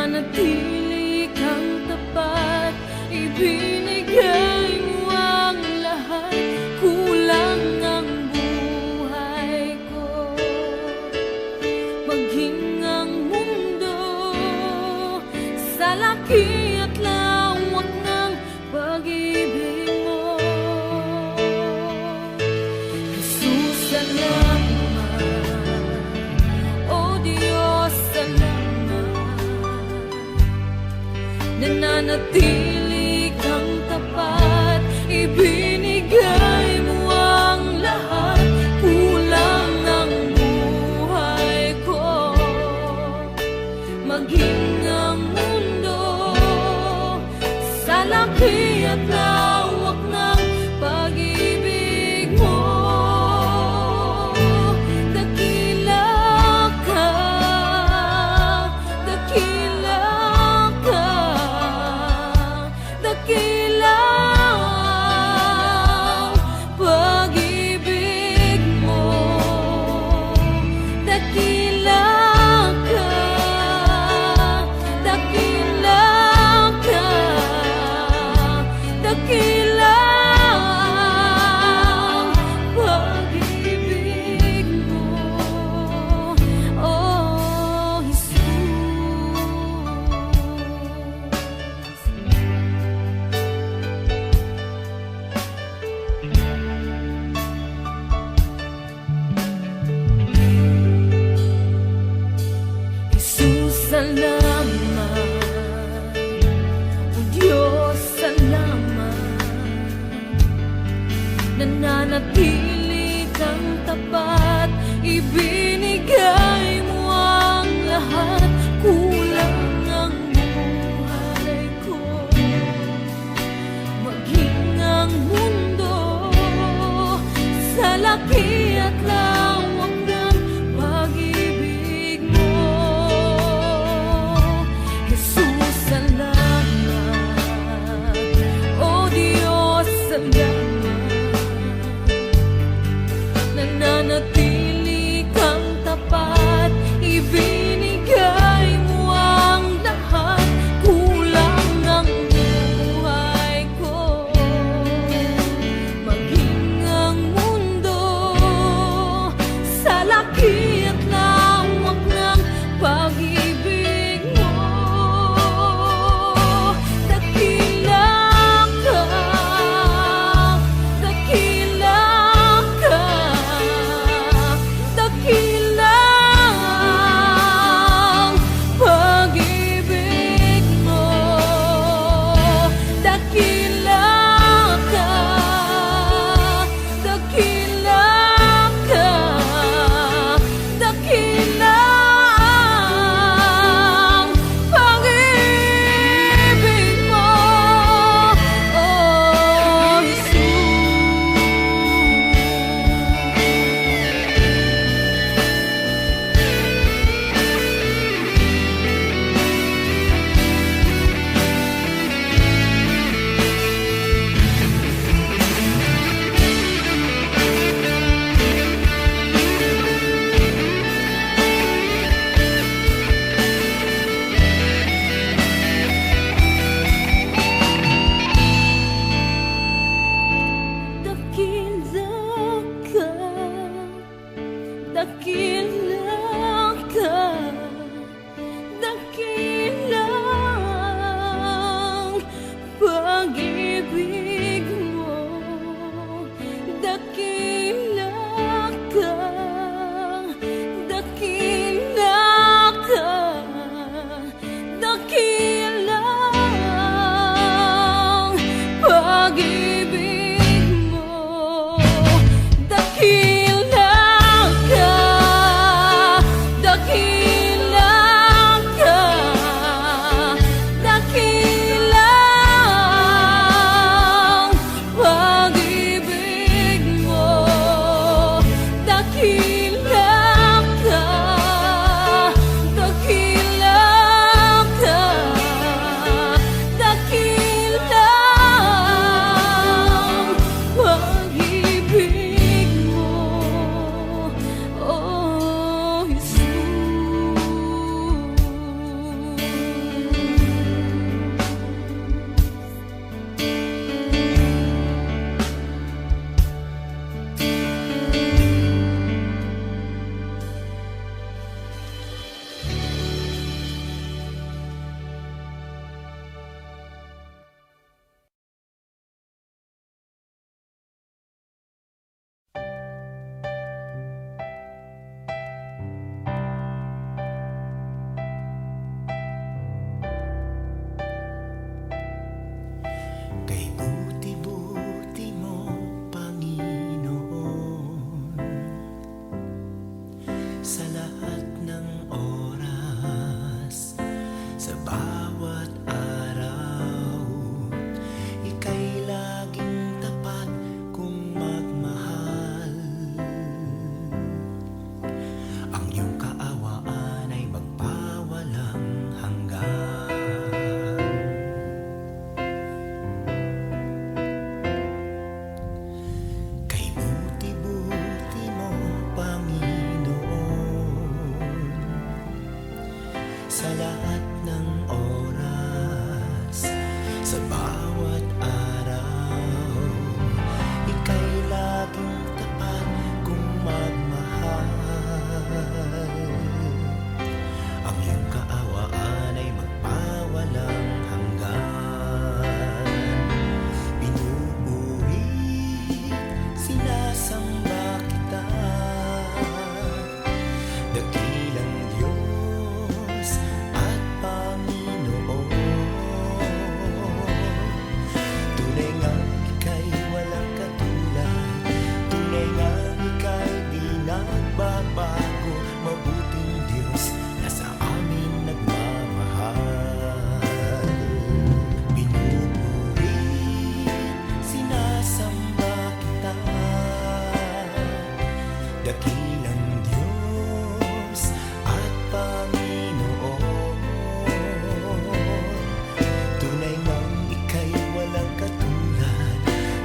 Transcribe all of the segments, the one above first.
nananatili kang tapat, ibinigay mo ang lahat, kulang ang buhay ko. Maging ang mundo sa laki at lawak ng pag-ibig mo, Jesus, salamat. O Diyos, salamat. Nananatili kang tapat, ibinigay mo ang lahat, kulang ang buhay ko. Maging ang mundo sa laki at lawak ng pag-ibig mo, dakila ka, dakila ka, sa lahat ng oras, sa bawat araw. Ika'y laging tapat kung magmahal. Ang iyong kaawaan ay magpawalang hanggan. Pinupuri, sinasamba kita, dakilang Diyos at Panginoon. Tunay ngang ika'y walang katulad, tunay ngang ika'y di nagbabago. Mabuting Diyos na sa amin nagmamahal. Pinupuri, sinasamba kita, dakilang Diyos at Panginoon. Tunay ngang ika'y walang katulad,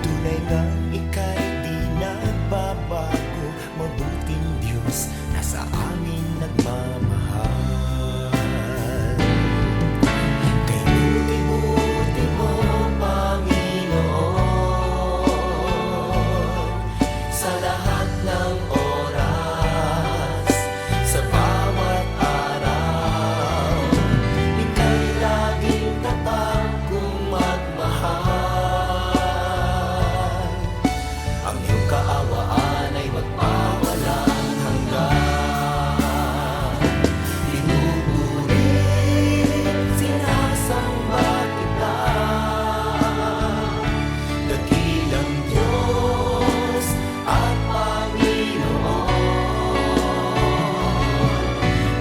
tunay ngang ika'y di nagbabago. Mabuting Diyos na sa amin nagmamahal. Kay buti-buti mo, Panginoon, sa lahat ng oras, sa bawat araw. Ika'y laging tapat kung magmahal. Ang iyong kaawaan ay magpawalang hanggan. Pinupuri, sinasamba kita, dakilang Diyos at Panginoon.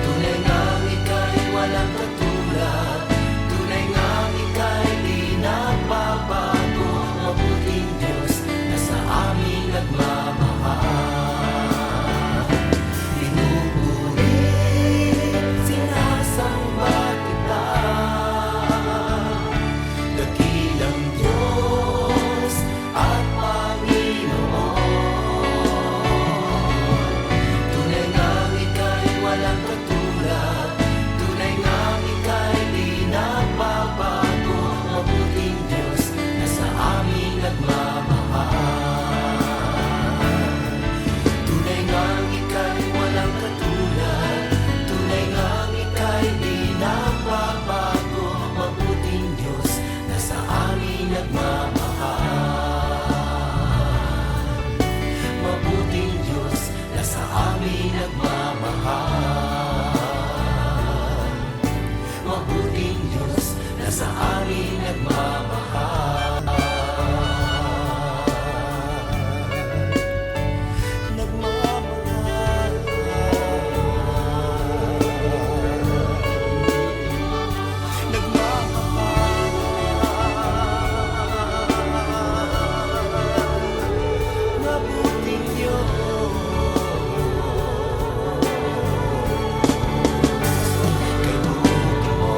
Tunay ngang ika'y walang katulad, tunay ngang ika'y di nagbabago. Mabuting Diyos na sa amin nagmamahal. Pinupuri, sinasamba kita, dakilang Diyos at Panginoon. Tunay ngang ika'y walang katulad, tunay ngang ika'y di nagbabago. Mabuting Diyos na sa amin nagmamahal. Tunay ngang ika'y walang katulad, tunay ngang ika'y di nagbabago. Mabuting Diyos na sa amin nagmamahal. Mabuting Diyos na sa amin nagmamahal. Mabuting Diyos na sa amin nagmamahal. Nagmamahal. Nagmamahal. Mabuting Diyos. Kay buti mo,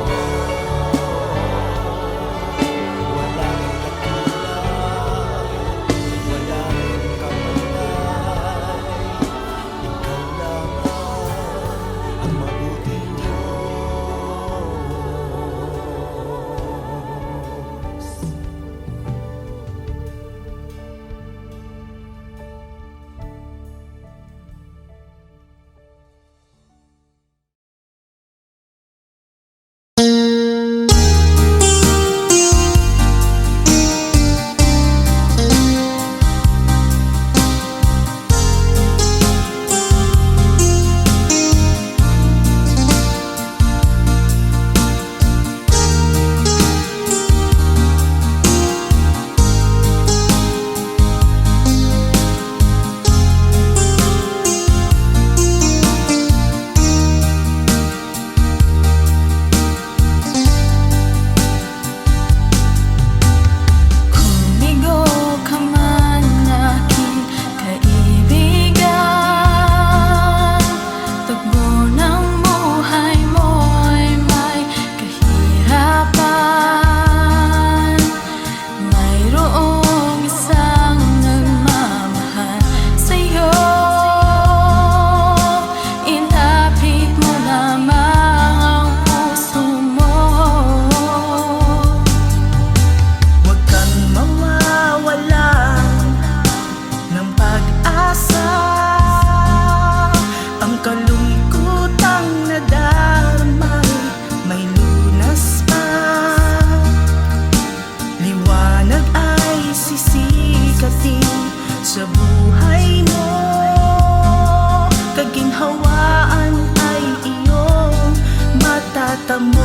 mata mo.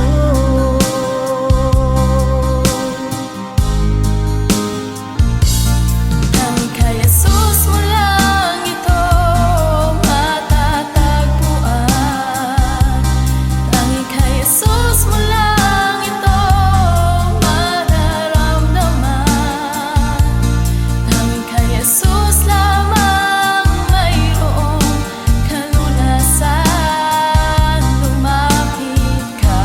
Tanging kay Jesus mo lang ito matatagpuan. Tanging kay Jesus mo lang ito mararamdaman. Tanging kay Jesus lamang mayroong kalunasan. Lumapit ka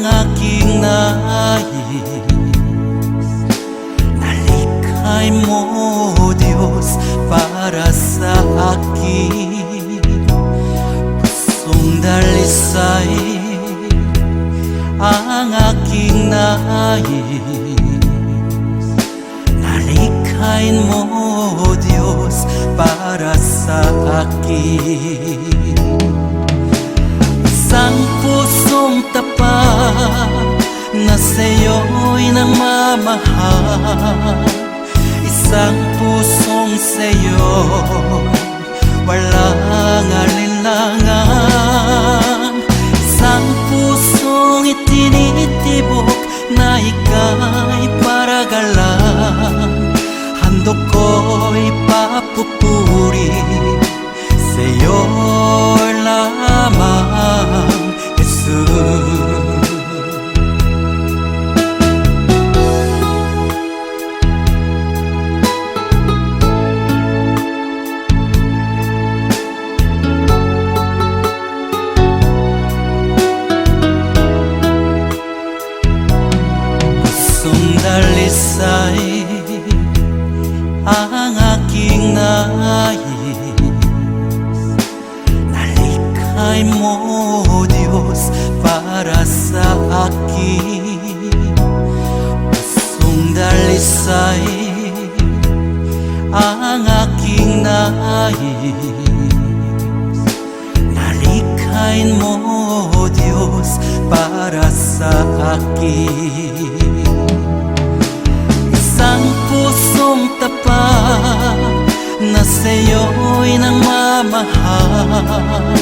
ang aking nais. Nalikhay mo, Diyos, para sa akin. Pusong dalisay ang aking nais. Nalikhain mo, Diyos, para sa akin. Isang pusong tapat na sa'yo'y nagmamahal. Isang pusong sa'yo, walang alinlangan. Isang pusong itinitibok na ika'y paragalan. Handog ko'y papupuri sa'yo lamang, Jesus. Dalisay ang aking nais. Nalikhay mo, Diyos, para sa akin. Pusong dalisay ang aking nais. Nalikhain mo, Diyos, para sa akin. Isang pusong tapat na sa'yo'y nagmamahal.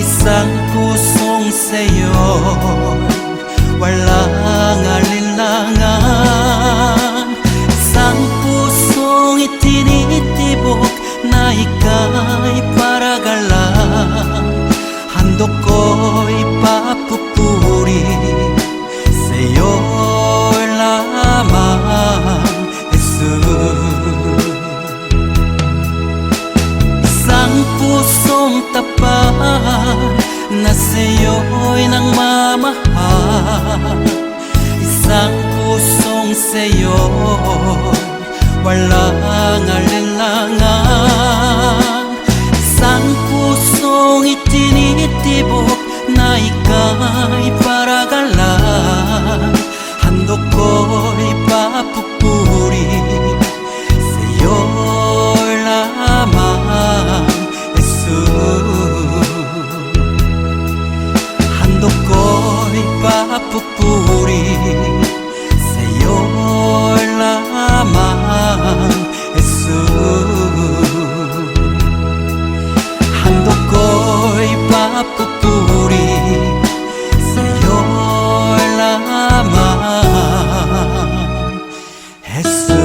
Isang pusong sa'yo, walang alinlangan. Isang pusong itinitibok na ika'y paragalan. Handog ko'y papupuri sa'yo lamang, Jesus. Isang pusong tapat na sa'yo'y nagmamahal. Isang pusong sa'yo, walang alinlangan. Isang pusong itinitibok na ika'y paragalan. Handog ko'y papupuri sa'yo lamang, Jesus. Handog ko'y papupuri sa'yo lamang, Jesus. Handog ko'y papupuri sa'yo lamang, Jesus.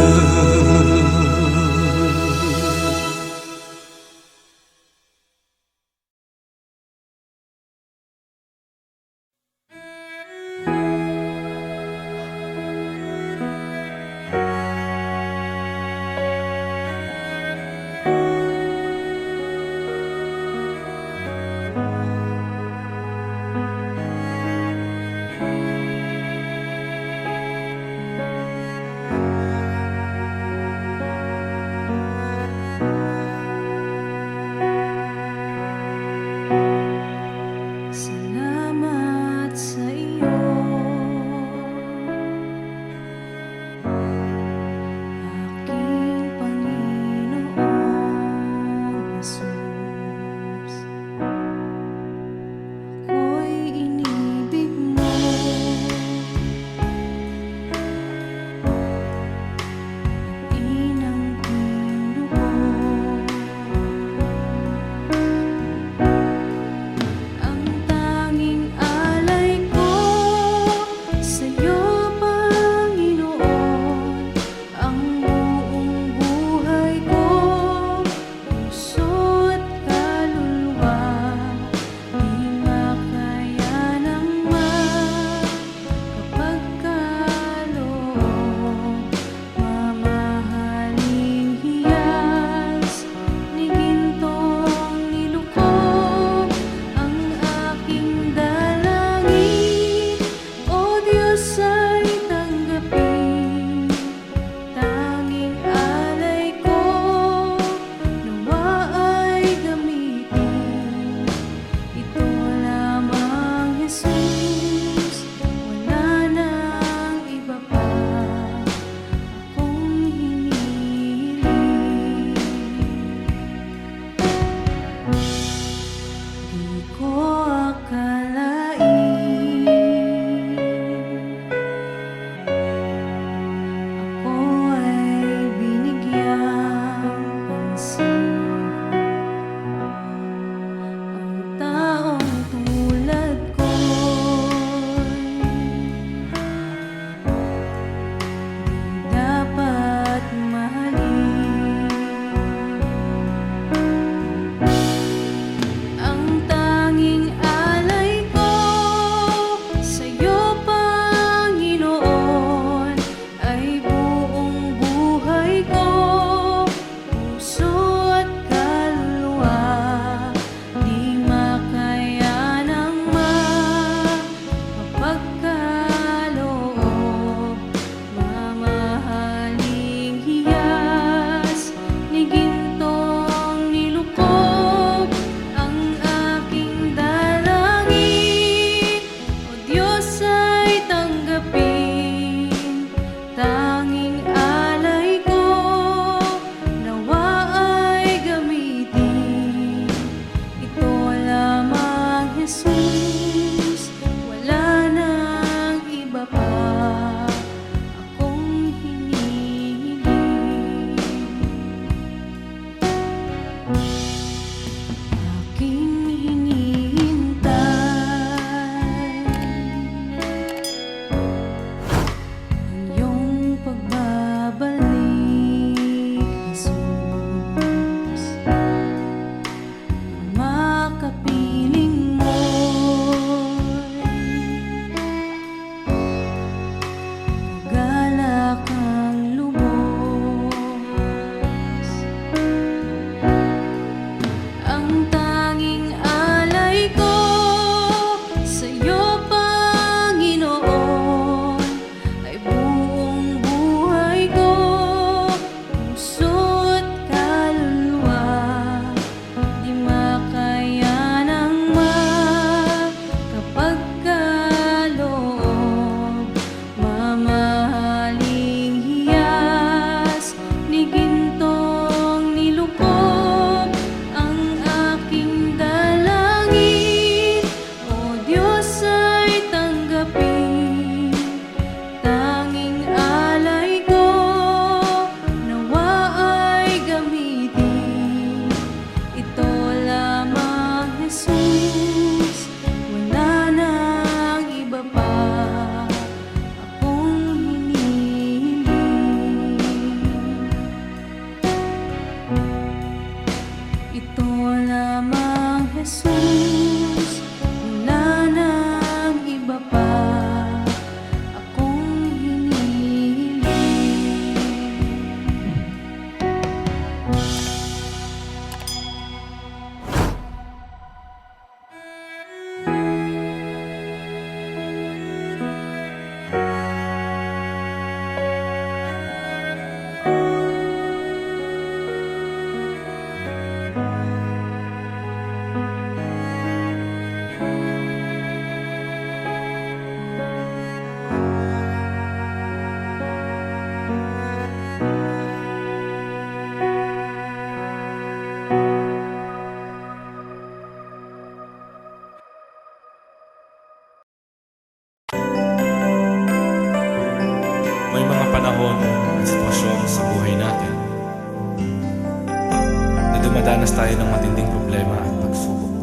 Dumadanas tayo ng matinding problema at pagsubok.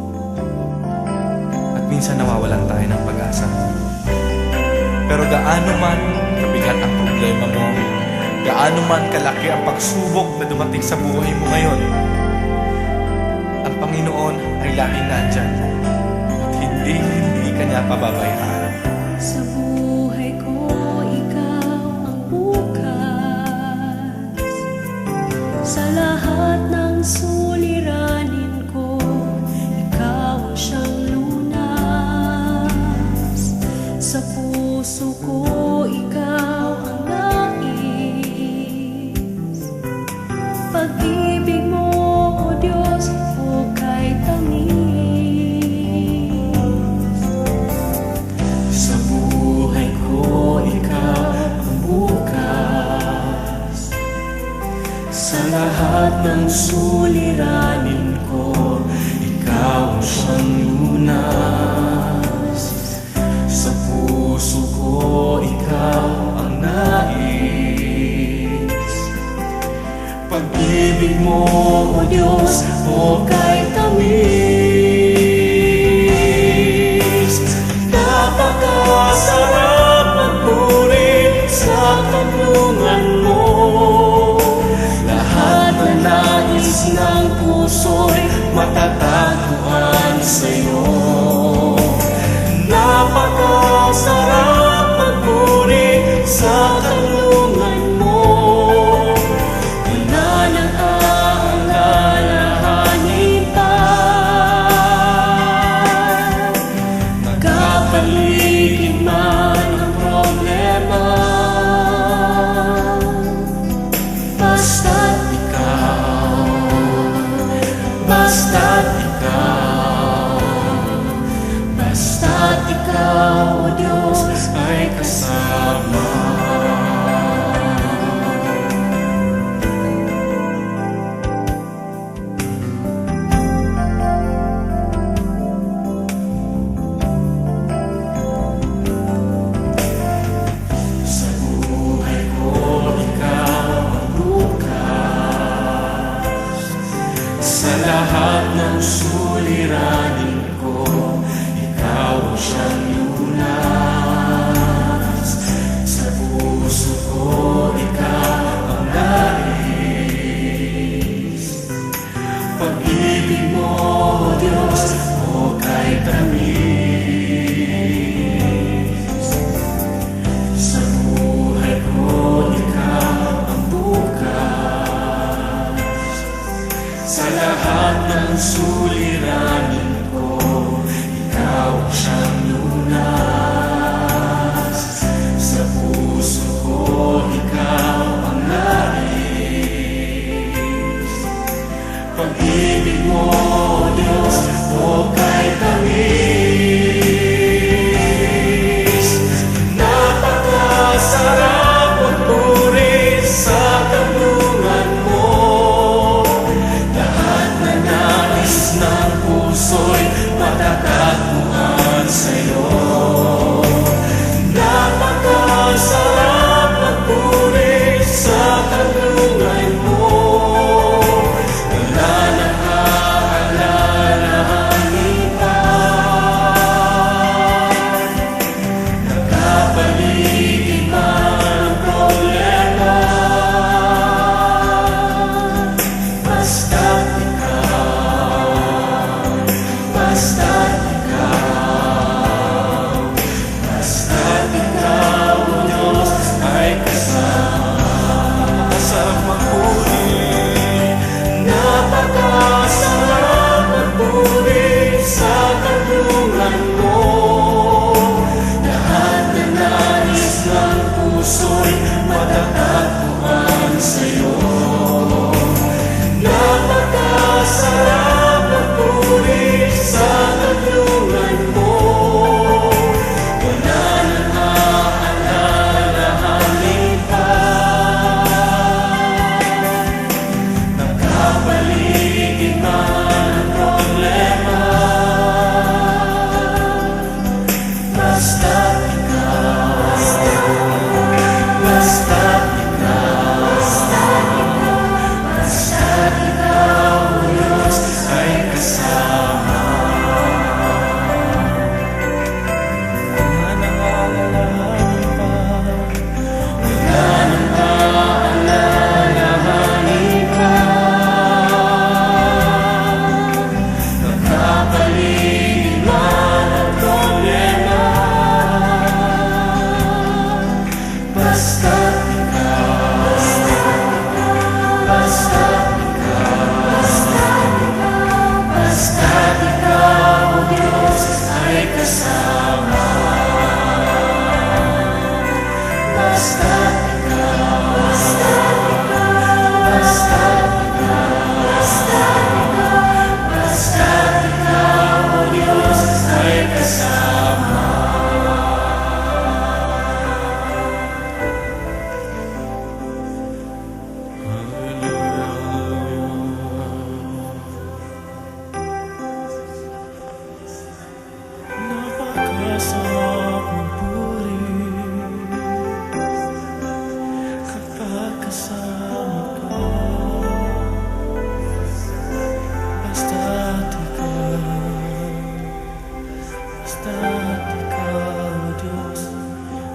At minsan nawawalan tayo ng pag-asa. Pero gaano man kabigat ang problema mo, gaano man kalaki ang pagsubok na dumating sa buhay mo ngayon, ang Panginoon ay laging nandyan at hindi ka niya pababayaan. Sa buhay ko, ikaw ang bukas. Sa lahat ng suliranin ko, ikaw ang siyang lunas. Sa puso ko, ikaw ang nais. Pag-ibig mo, O Diyos, hukay tamis. Sa buhay ko, ikaw ang bukas. Sa lahat ng suliranin ko, ikaw ang siyang lunas. Sa puso ko, ikaw ang nais. Pag-ibig mo, O Diyos, hukay tamis. Napakasarap magpuri sa kanlungan mo. Lahat na nais ng puso'y matatagpuan sa'yo. Napakasarap magpuri sa kanlungan mo. Wala nang aalalahanin pa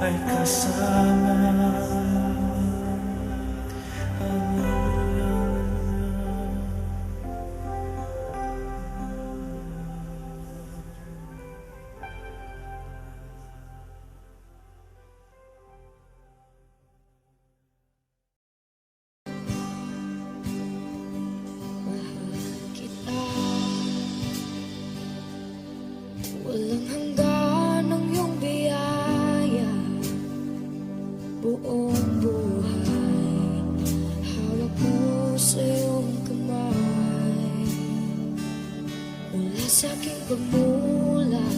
ay kasama. Kita walang hanggan ang iyong biyaya, buong buhay hawak mo sa iyong kamay. Mula sa aking pagmulat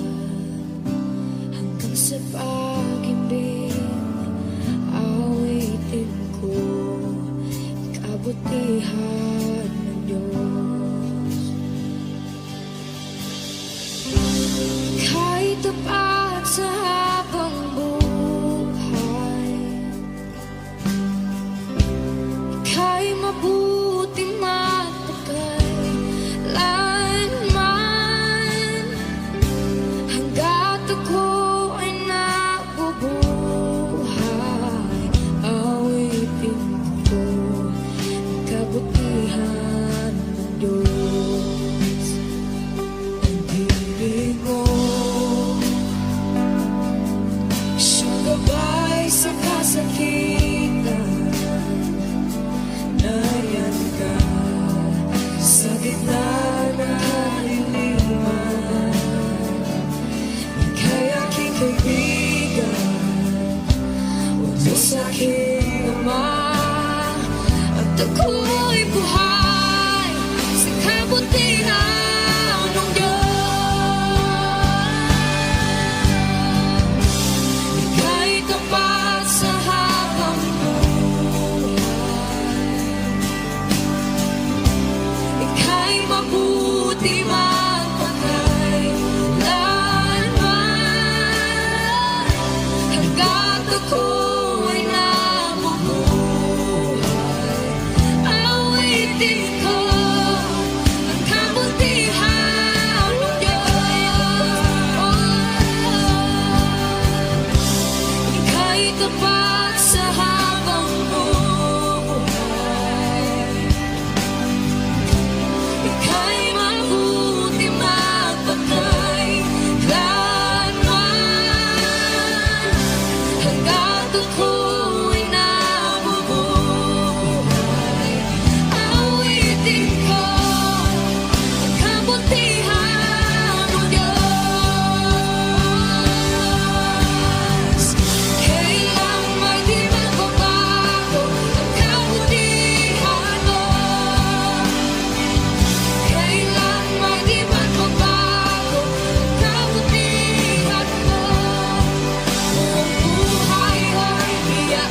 hanggang sa pag-ibig, awitin ko kabutihan ng Diyos. Kahit tapat sa habang buhay, ika'y mabuti matagay hanggat ako ay nabubuhay. Awitin ko ang kabutihan ng Diyos. Ang ibig mo, siyang gabay sa kasakitan. Nariyan ka sa gitna ng kaliliman. Ika'y aking kaibigan, Diyos aking Ama, at ako'y buhay sa kabutihan ng Diyos. Ika'y tapat sa habang buhay, ika'y mabuti magpakailanman hanggat ako ay nabubuhay. Awitin ko ang kabutihan ng Diyos. Ika'y tapat sa habang buhay, ika'y mabuti magpakailanman hanggat ako ay nabubuhay. Awitin ko ang kabutihan ng Diyos. Kailan may di magbabago ang kabutihan mo, kailan may di magbabago ang kabutihan mo. Buong buhay ay iyan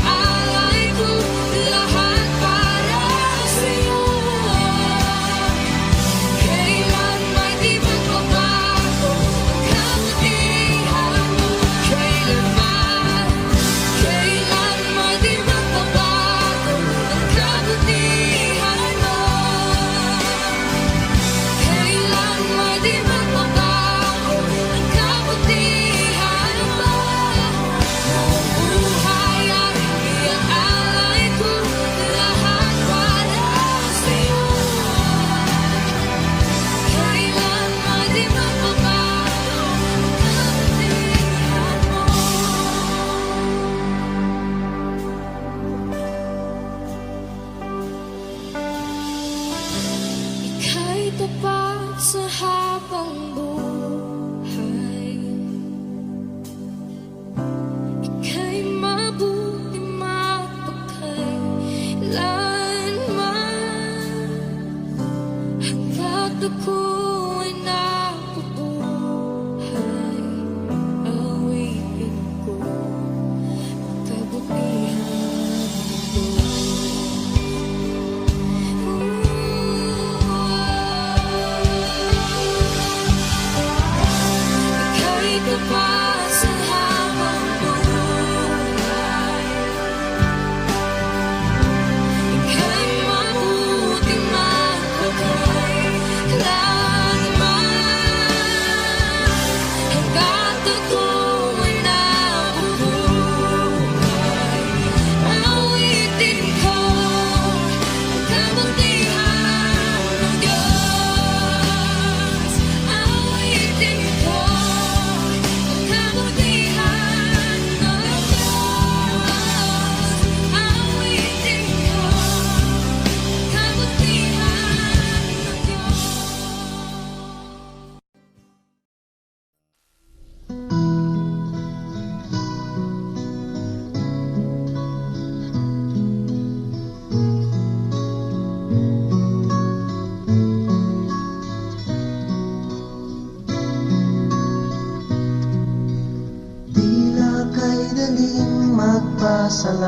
piling magpasalamat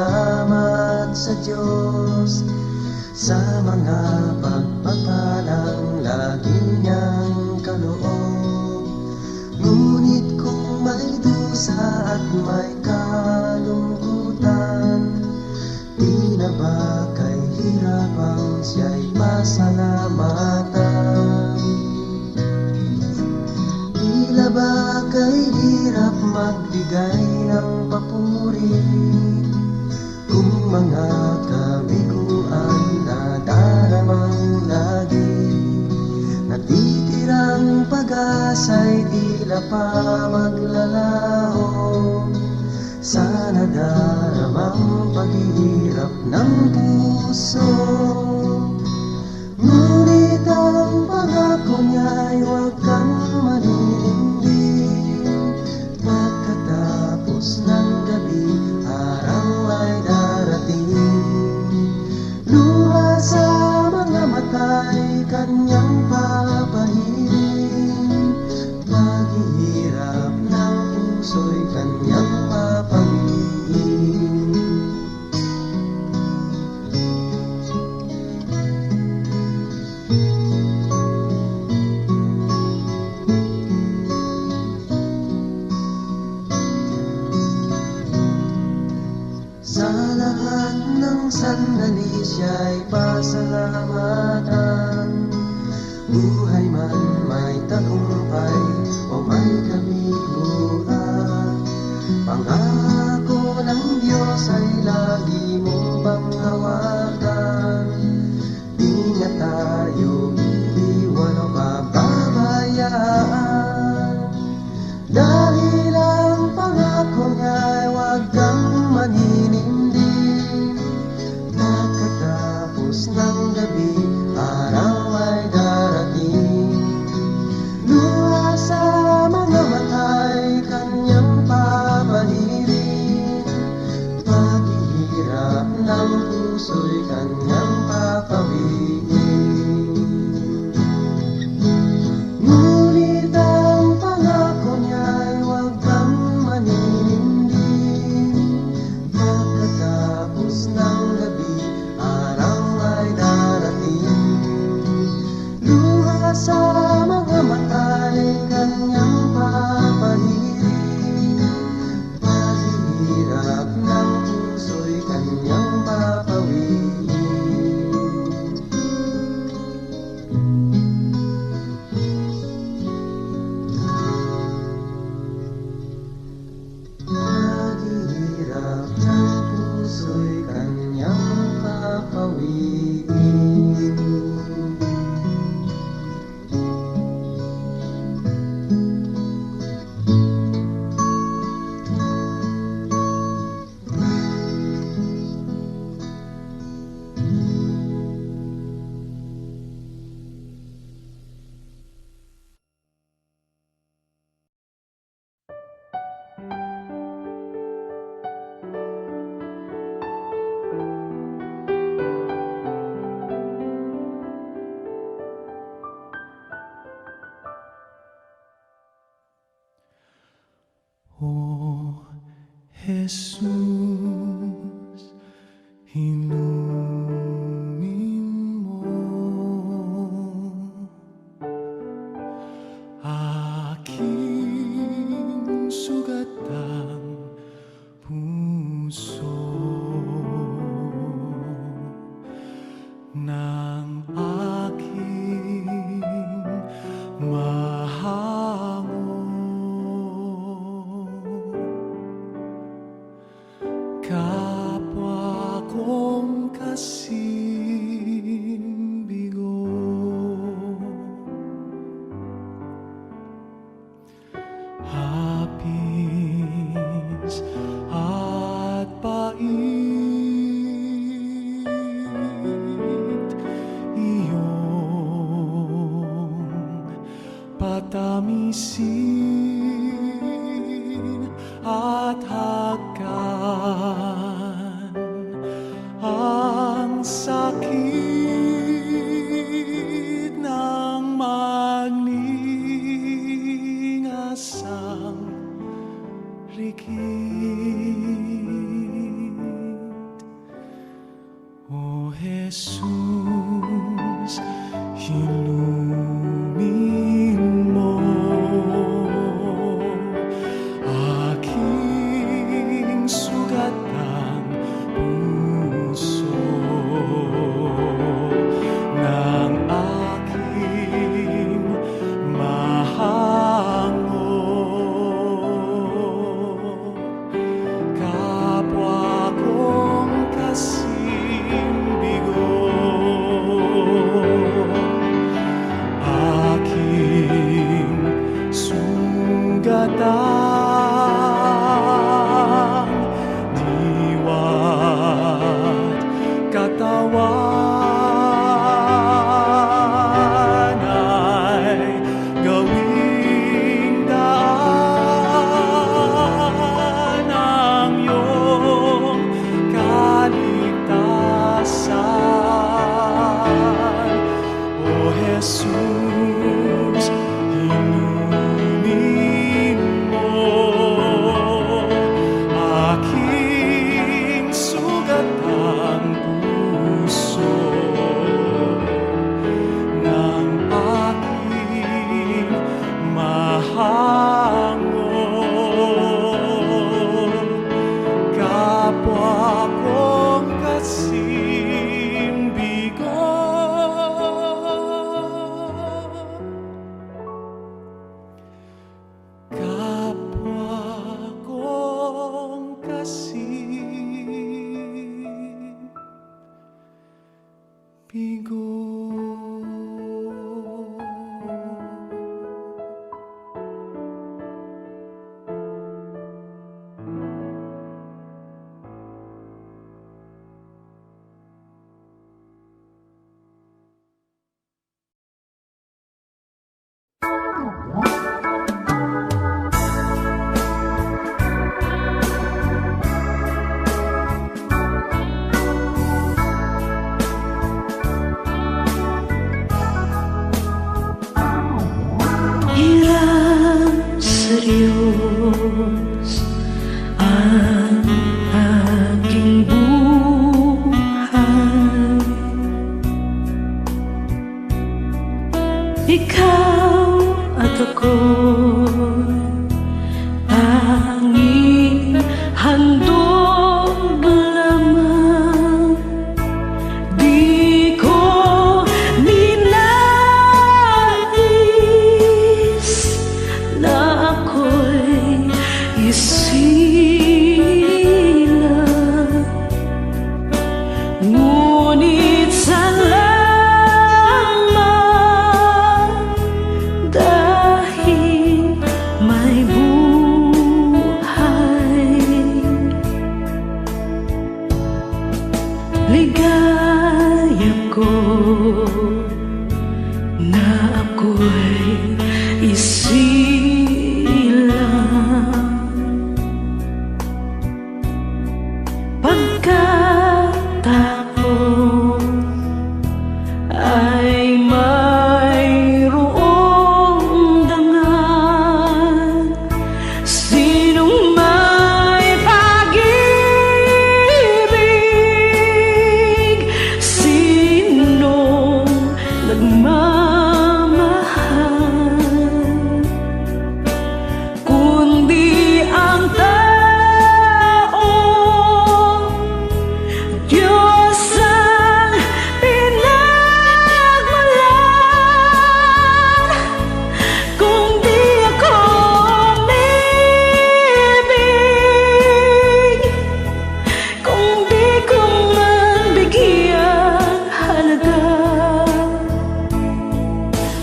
sa Diyos sa mga pagpapalang lagi niyang kaloob. Ngunit kung may dusa at may kalungkutan, tila ba kay hirapang siya'y pasalamatan? Tila ba kay hirap magbigay ng papuri kung mga kabiguan na daramang lagi? Natitirang pag-asa'y tila pa maglalaho sa nadaramang paghihirap ng puso. Ngunit ang pangako niya'y huwag kang maninindig. Pagkatapos ng gabi, araw ay darating. Luha sa mga mata'y kanyang papahirin. Paghihirap ng puso'y kanyang papangin. Sa lahat ng sandali siya'y pasalamatan. Buhay man may tagumpay o may kabiguan, pangako ng Diyos ay lagi mong panghawakan. Di niya tayo iiwan o pababayaan, dahil ang pangako niya'y huwag kang maninindig. Pagkatapos ng gabi, araw ay darating. Luha sa mga mata'y kanyang papalirin. Paghihirap ng puso'y kanyang papawin. Ngunit ang pangako niya'y huwag kang maninindig. Pagkatapos ng gabi, araw ay darating. Luha sa mga mata'y kanyang papalirin. Paghihirap ng puso'y kanyang papawin. Paghihirap ng puso'y kanyang papawin. O Jesus, inumin mo aking sugatang puso ng aking mahango. Kapwa kong Ligaya ko na ako'y isilang pagkatao ay mayroong dangal. Sinong may pag-ibig, sinong nagmamahal, kundi ang tao. Diyos ang pinagmulan. Kung di ako umibig, kung di ko man bigyang halaga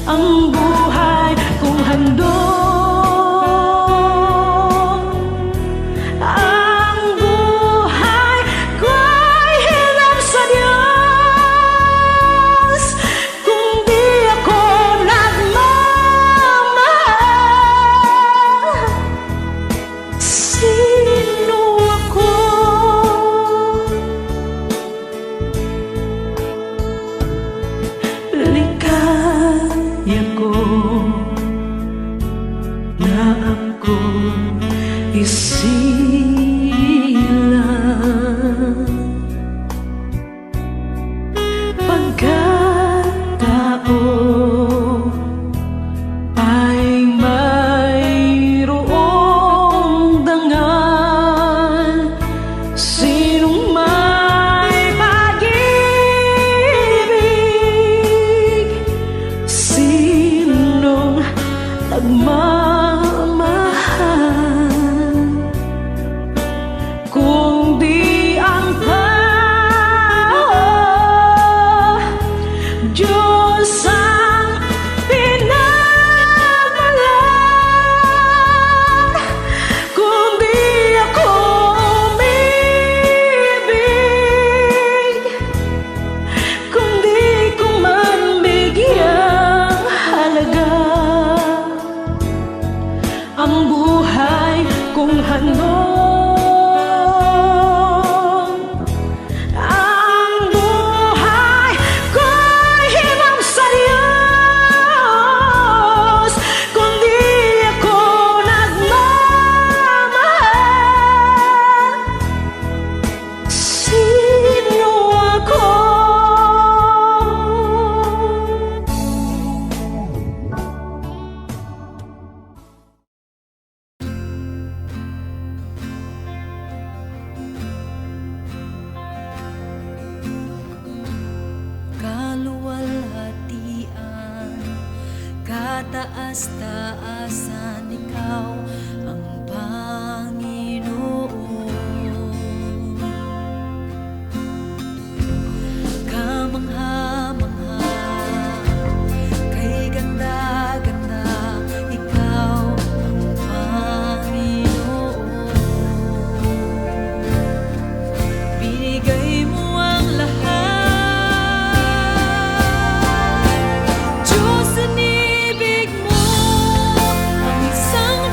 ang buhay kong handog, ang buhay ko'y hinap sa Diyos. Kung di ako nagmamahal, sino ako? Ligaya ko na ako isilang pagkatao ay mayroong dangal. Sinong may pag-ibig, sinong nagmamahal, kung di ang tao. Diyos ang pinagmulan. Kung di ako umibig, kung di ko man bigyang halaga ang buhay kong handog, ang buhay ko'y hinap sa Diyos. Kung di ako nagmamahal, sino ako? Kaluwalhatian, kataas-taasan, ikaw ang Panginoon. Kamangha-mangha, kay ganda-ganda, ikaw ang Panginoon. Binigay mo ang lahat, Diyos, inibig mo ang isang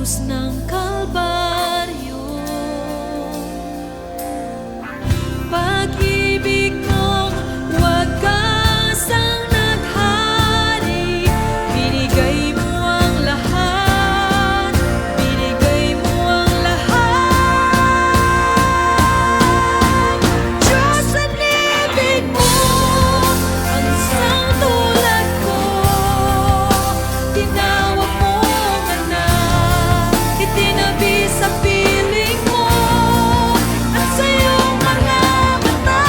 krus ng Kalbaryo. Pag-ibig mong wagasang naghari, binigay mo ang lahat, binigay mo ang lahat. Diyos, inibig mo ang isang tulad ko, tinawag mong anak, itinabi sa piling mo, at sa iyong mga mata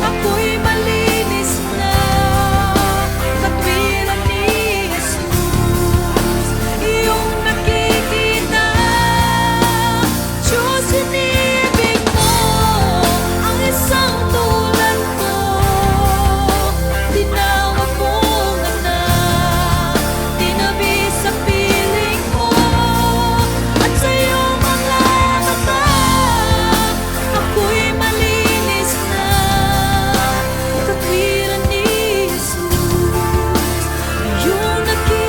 ako'y malinis na, katwiran ni Jesus iyong nakikita. Diyos, inibig mo ang isang tulad ko, tinawag mong anak, tinabi sa piling mo, at sa iyong mga mata ako'y malinis na, katwiran ni Jesus iyong nakikita.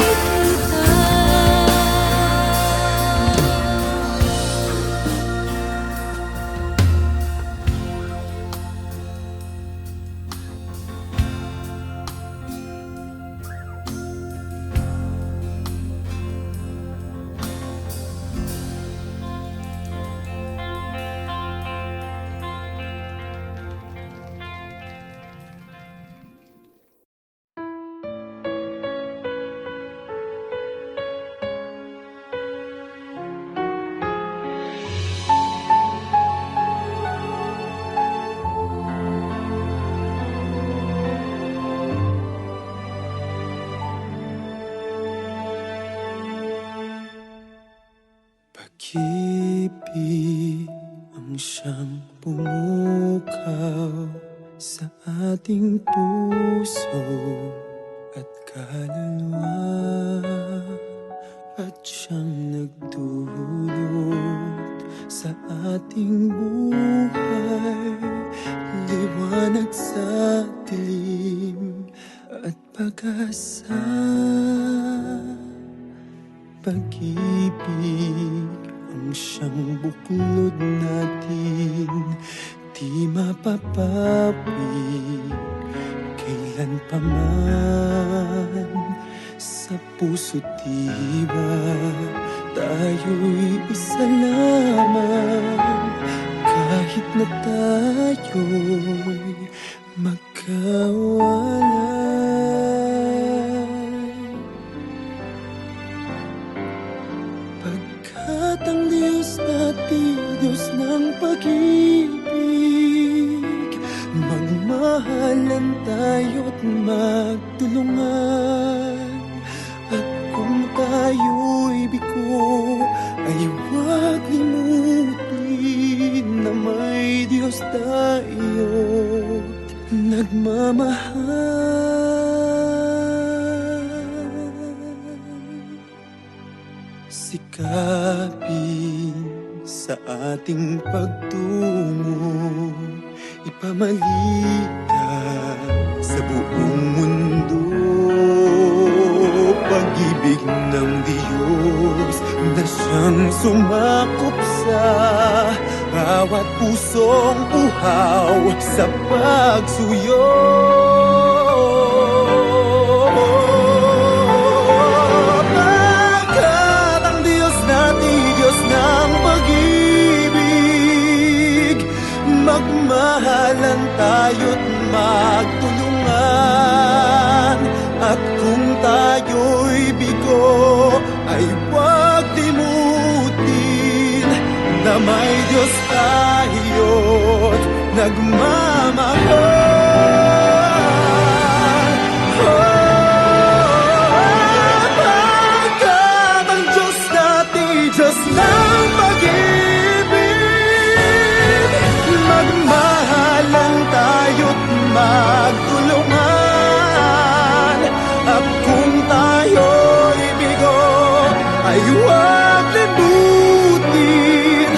Pag-ibig ang siyang pumukaw sa ating puso at kaluluwa, at siyang nagdulot sa ating buhay, liwanag sa dilim at pag-asa. Pag-ibig ang siyang buklod natin, di mapapawi kailan pa man. Sa puso't diwa tayo'y isa lamang, kahit na tayo'y magkawalay. Pagkat ang Diyos natin, Diyos ng pag-ibig, magmahalan tayo't magtulungan. At kung tayo'y bigo, ay huwag limutin na may Diyos tayo't nagmamahal. Sikapin sa ating pagtungo, ipamalitan sa buong mundo. Pag-ibig ng Diyos na siyang sumakop sa bawat pusong uhaw sa pagsuyo. Pagkat ang Diyos natin, Diyos ng pag-ibig, magmahalan tayo't magtulungan. At kung tayo'y bigo, ay huwag limutin na may Diyos tayo't nagmamahal. Pagkat ang Diyos natin, Diyos ng pag-ibig, magmahalan tayo't magtulungan. At kung tayo'y bigo, ay huwag limutin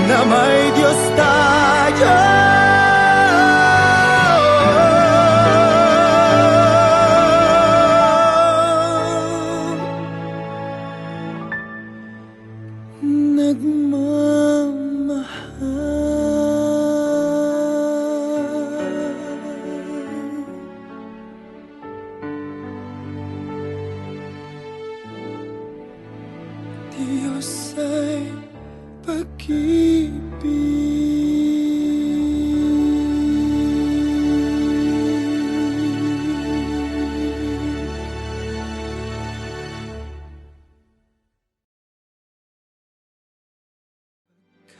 na may Diyos tayo. Diyos ay pag-ibig.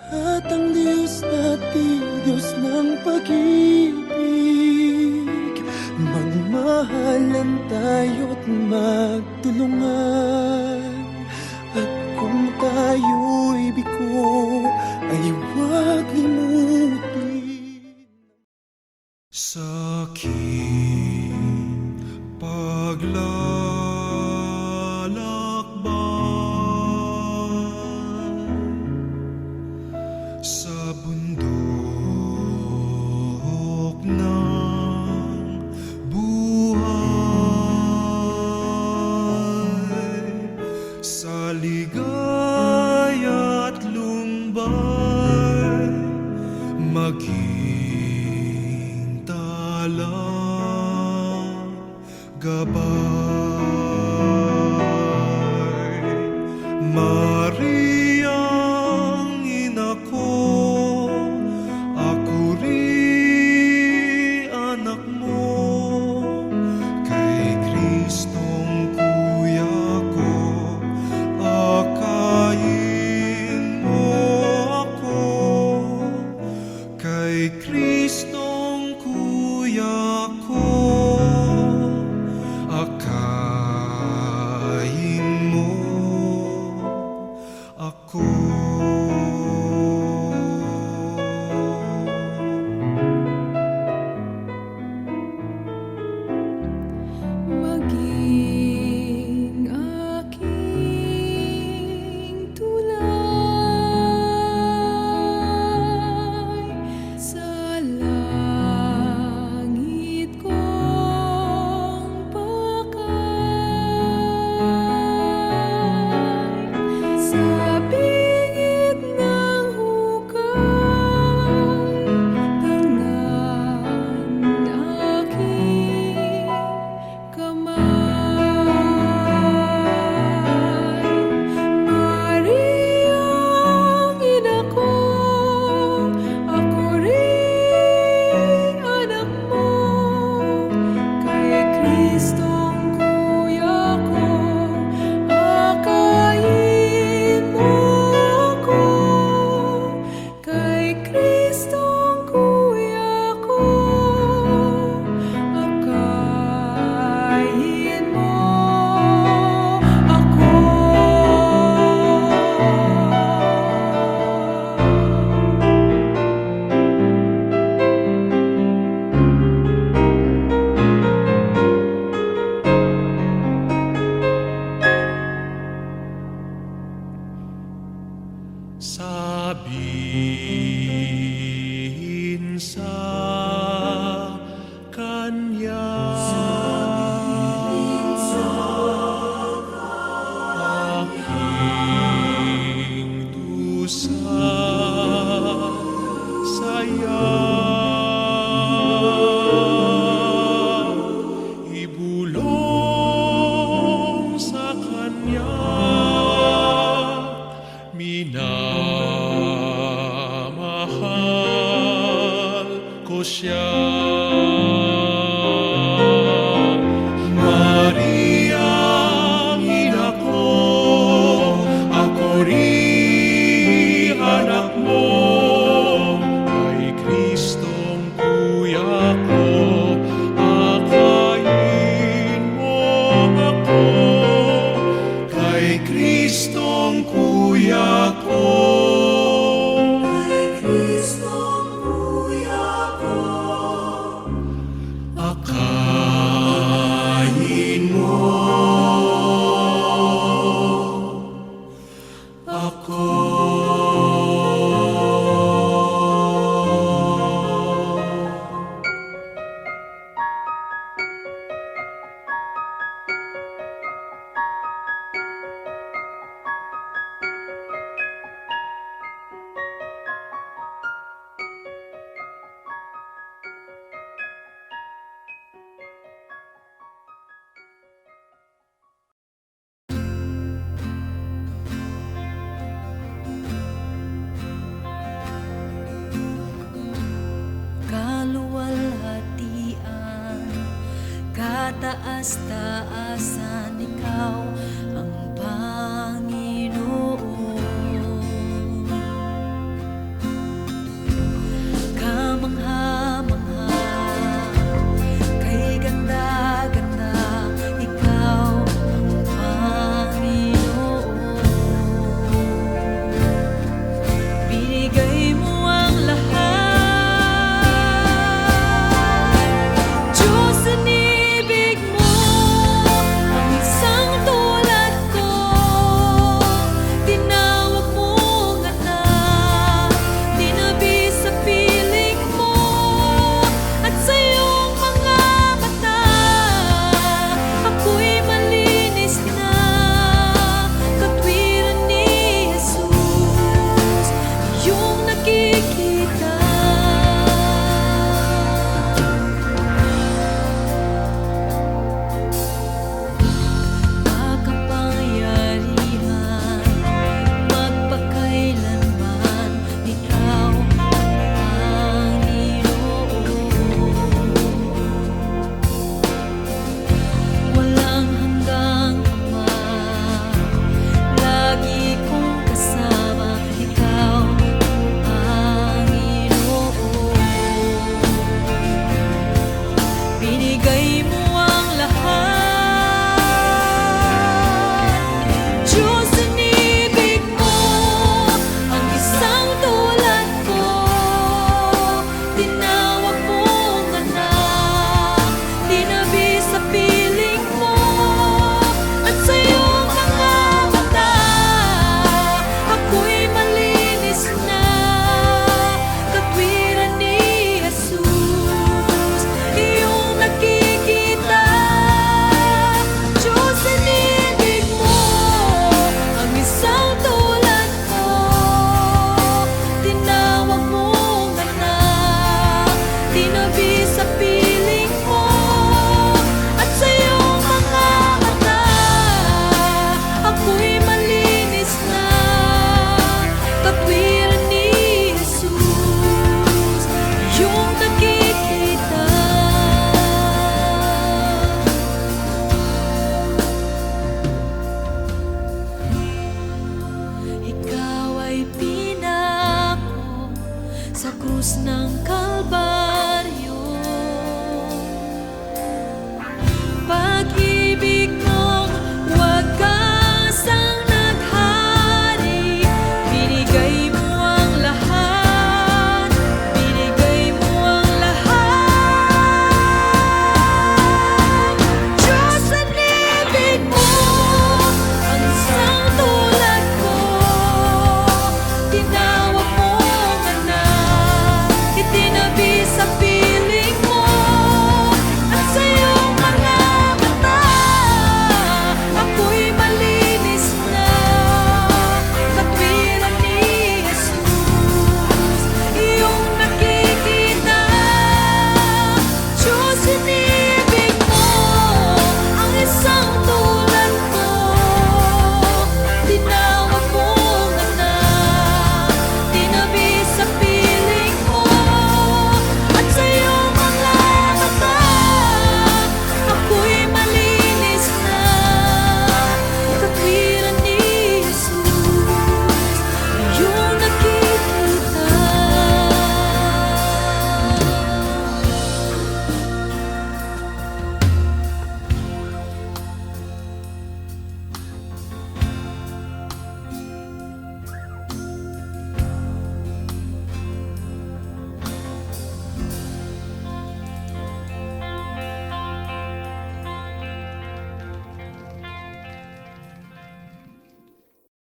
At ang Diyos natin, Diyos ng pag-ibig, magmahalan tayo't magtulungan. At kung tayo'y biko, ay huwag limutin. Sa aking paglalakbay sa bundok ng buhay, sa ligaya't lumbay, maging talang gabay. Mariang ina ko, ako rin anak mo, kay Kristong kuya ko, akayin mo ako. Kay Kristong kuya ko, akayin mo ako. Maging aking tulay sa langit kong pakay, sa bingit ng hukay, tangan aking kamay. Mariang ina ko, ako rin anak mo, kay Kristong kuya ko, akayin mo ako. Kay Kristong kuya ko, akayin mo ako. Sabihin sa kanya, aking dusa, saya, ibulong sa kanya, minamahal ko siya. Mariang ina ko, ako rin anak mo, kay Kristong kuya ko, akayin mo ako. Kay Kristong kuya ko, akayin mo ako. taas-taasan.